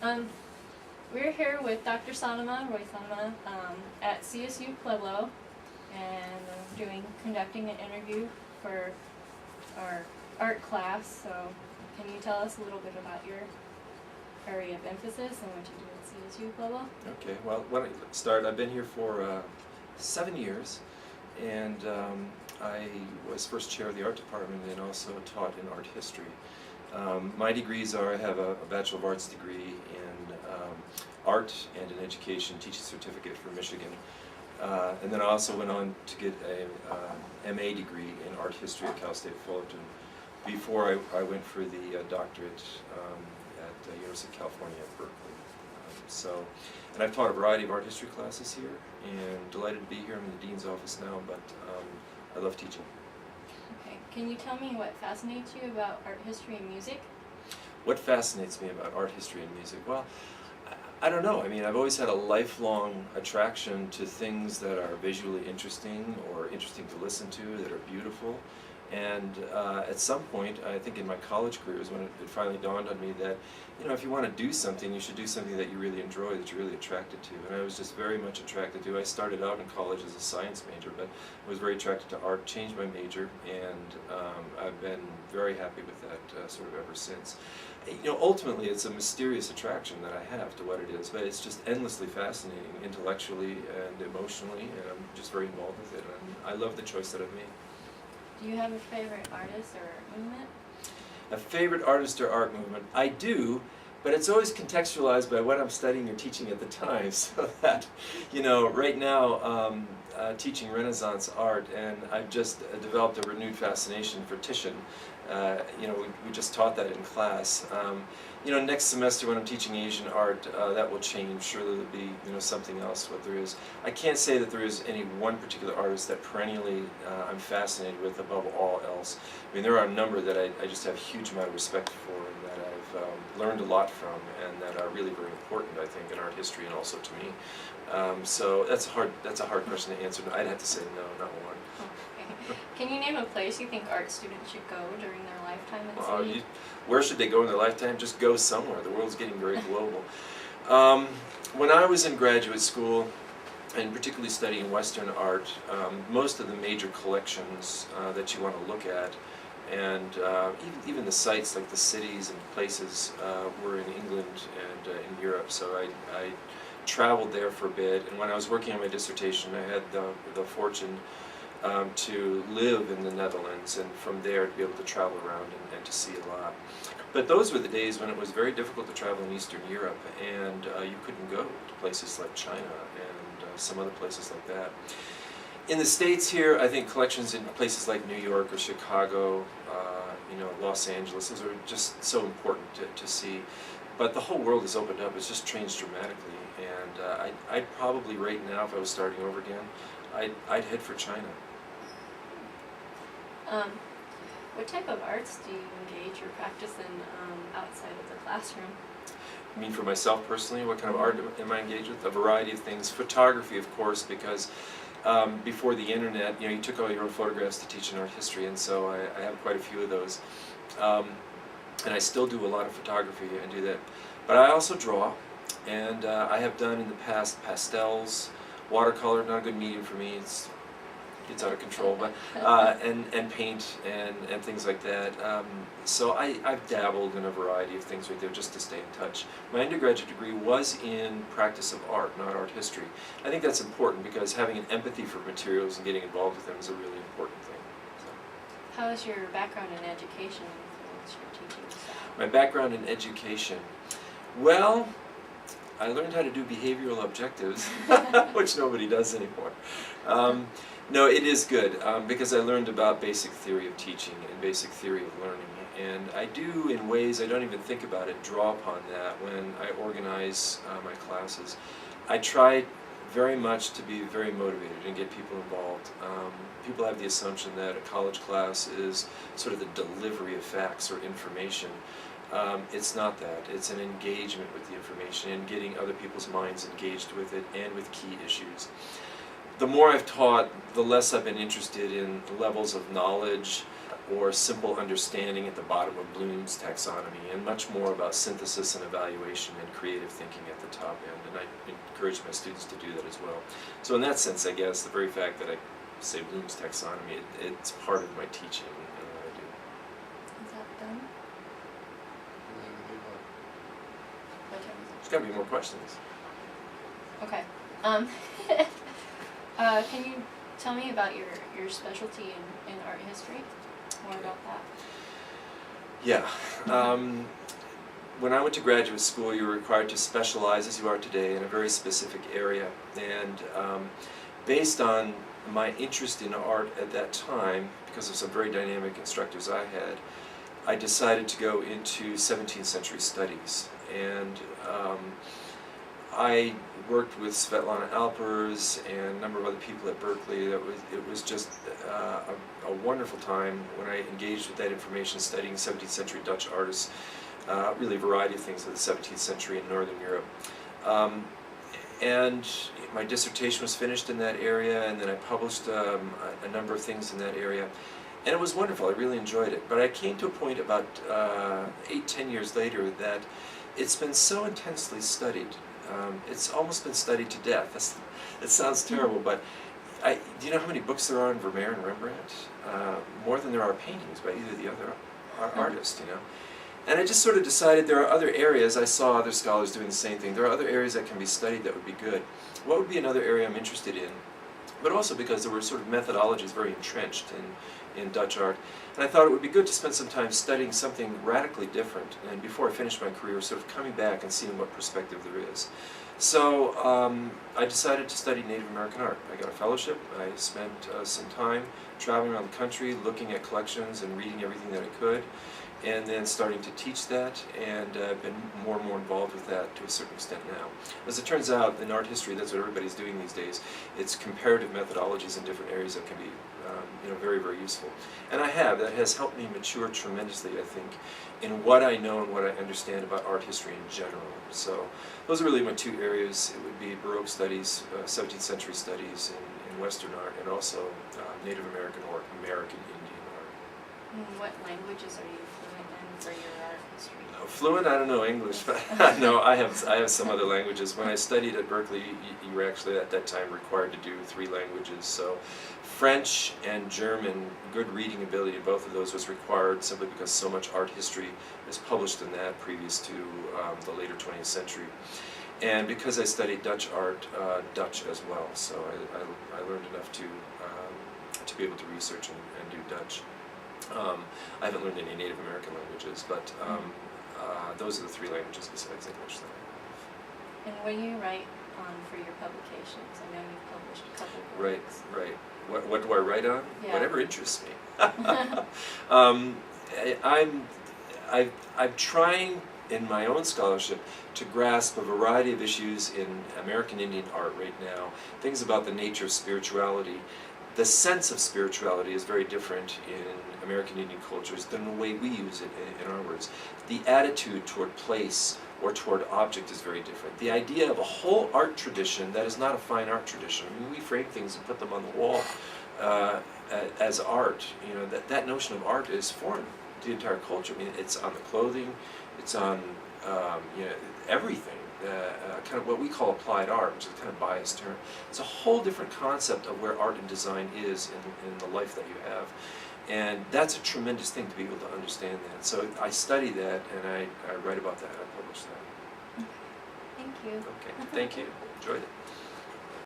Um, we're here with Dr. Sonnema, Roy Sonnema, at CSU-Pueblo, and conducting an interview for our art class. So, can you tell us a little bit about your area of emphasis and what you do at CSU-Pueblo? Okay, well, when I start, I've been here for 7 years, and I was first chair of the art department and also taught in art history. My degrees are, I have a Bachelor of Arts degree in art and in education, teaching certificate from Michigan. And then I also went on to get a MA degree in art history at Cal State Fullerton before I went for the doctorate at the University of California at Berkeley. And I've taught a variety of art history classes here, and delighted to be here. I'm in the Dean's office now, but I love teaching. Okay, can you tell me what fascinates you about art history and music? What fascinates me about art history and music? Well, I don't know. I mean, I've always had a lifelong attraction to things that are visually interesting or interesting to listen to, that are beautiful. And at some point, I think in my college career is when it finally dawned on me that, you know, if you want to do something, you should do something that you really enjoy, that you're really attracted to. And I was just very much attracted to. I started out in college as a science major, but I was very attracted to art, changed my major, and I've been very happy with that sort of ever since. You know, ultimately, it's a mysterious attraction that I have to what it is, but it's just endlessly fascinating, intellectually and emotionally, and I'm just very involved with it. And I love the choice that I've made. Do you have a favorite artist or movement? A favorite artist or art movement? I do, but it's always contextualized by what I'm studying or teaching at the time, so that, you know, right now teaching Renaissance art, and I've just developed a renewed fascination for Titian. You know, we just taught that in class. You know, next semester when I'm teaching Asian art, that will change. Surely there'll be, you know, something else. What there is, I can't say that there is any one particular artist that perennially I'm fascinated with above all else. I mean, there are a number that I just have a huge amount of respect for, and that I've learned a lot from, and that are really very important, I think, in art history and also to me. So that's a hard question to answer. I'd have to say no, not one. Okay. Can you name a place you think art students should go during their lifetime at CSU? Where should they go in their lifetime? Just go somewhere. The world's getting very global. When I was in graduate school, and particularly studying Western art, most of the major collections that you want to look at, and even the sites like the cities and places were in England and in Europe. So I traveled there for a bit, and when I was working on my dissertation, I had the fortune to live in the Netherlands, and from there to be able to travel around and to see a lot. But those were the days when it was very difficult to travel in Eastern Europe, and you couldn't go to places like China and some other places like that. In the States here, I think collections in places like New York or Chicago, you know, Los Angeles, those are just so important to see. But the whole world has opened up. It's just changed dramatically, and I'd probably right now, if I was starting over again, I'd head for China. What type of arts do you engage or practice in outside of the classroom? I mean, for myself personally, what kind of art am I engaged with? A variety of things. Photography, of course, because before the internet, you know, you took all your own photographs to teach in art history, and so I have quite a few of those. And I still do a lot of photography and do that. But I also draw, and I have done in the past pastels, watercolor, not a good medium for me. It's out of control, but and paint and things like that. So I've dabbled in a variety of things right there just to stay in touch. My undergraduate degree was in practice of art, not art history. I think that's important because having an empathy for materials and getting involved with them is a really important thing. So. How has your background in education influenced your teaching style? My background in education, well, I learned how to do behavioral objectives, which nobody does anymore. No, it is good because I learned about basic theory of teaching and basic theory of learning, and I do, in ways I don't even think about it, draw upon that when I organize my classes. I try very much to be very motivated and get people involved. People have the assumption that a college class is sort of the delivery of facts or information. It's not that. It's an engagement with the information and getting other people's minds engaged with it and with key issues. The more I've taught, the less I've been interested in the levels of knowledge or simple understanding at the bottom of Bloom's taxonomy, and much more about synthesis and evaluation and creative thinking at the top end. And I encourage my students to do that as well. So in that sense, I guess, the very fact that I say Bloom's taxonomy, it's part of my teaching and what I do. Is that done? What time is There's got to be more questions. it? Okay. Can you tell me about your specialty in art history? More about that. Yeah. When I went to graduate school, you were required to specialize, as you are today, in a very specific area. And based on my interest in art at that time, because of some very dynamic instructors I had, I decided to go into 17th century studies. And I worked with Svetlana Alpers and a number of other people at Berkeley. It was just a wonderful time when I engaged with that information, studying 17th century Dutch artists, really a variety of things of the 17th century in Northern Europe. And my dissertation was finished in that area, and then I published a number of things in that area. And it was wonderful, I really enjoyed it. But I came to a point about 8-10 years later that it's been so intensely studied. It's almost been studied to death. It sounds terrible, but do you know how many books there are on Vermeer and Rembrandt? More than there are paintings by either of the other artists, you know. And I just sort of decided there are other areas. I saw other scholars doing the same thing. There are other areas that can be studied that would be good. What would be another area I'm interested in? But also because there were sort of methodologies very entrenched in Dutch art. And I thought it would be good to spend some time studying something radically different. And before I finished my career, sort of coming back and seeing what perspective there is. So I decided to study Native American art. I got a fellowship. I spent some time traveling around the country, looking at collections and reading everything that I could, and then starting to teach that, and I've been more and more involved with that to a certain extent now. As it turns out, in art history, that's what everybody's doing these days. It's comparative methodologies in different areas that can be very, very useful. And that has helped me mature tremendously, I think, in what I know and what I understand about art history in general. So those are really my two areas. It would be Baroque studies, 17th century studies in Western art, and also Native American or American Indian art. What languages are you fluent in for your art history? Fluent? I don't know English, but no, I have some other languages. When I studied at Berkeley, you were actually at that time required to do 3 languages. So French and German, good reading ability, both of those was required simply because so much art history is published in that previous to the later 20th century. And because I studied Dutch art, Dutch as well. So I learned enough to be able to research and do Dutch. I haven't learned any Native American languages, but those are the 3 languages besides English that I have. And when you write for your publications, I know you've published a couple books. Right. What do I write on? Yeah. Whatever interests me. I'm trying in my own scholarship to grasp a variety of issues in American Indian art right now, things about the nature of spirituality. The sense of spirituality is very different in American Indian cultures than the way we use it in our words. The attitude toward place or toward object is very different. The idea of a whole art tradition that is not a fine art tradition. I mean, we frame things and put them on the wall as art. You know, that notion of art is foreign to the entire culture. I mean, it's on the clothing, it's on everything. Kind of what we call applied art, which is a kind of biased term. It's a whole different concept of where art and design is in the life that you have. And that's a tremendous thing to be able to understand that. So I study that, and I write about that, I publish that. Thank you. Okay, thank you. Enjoyed it.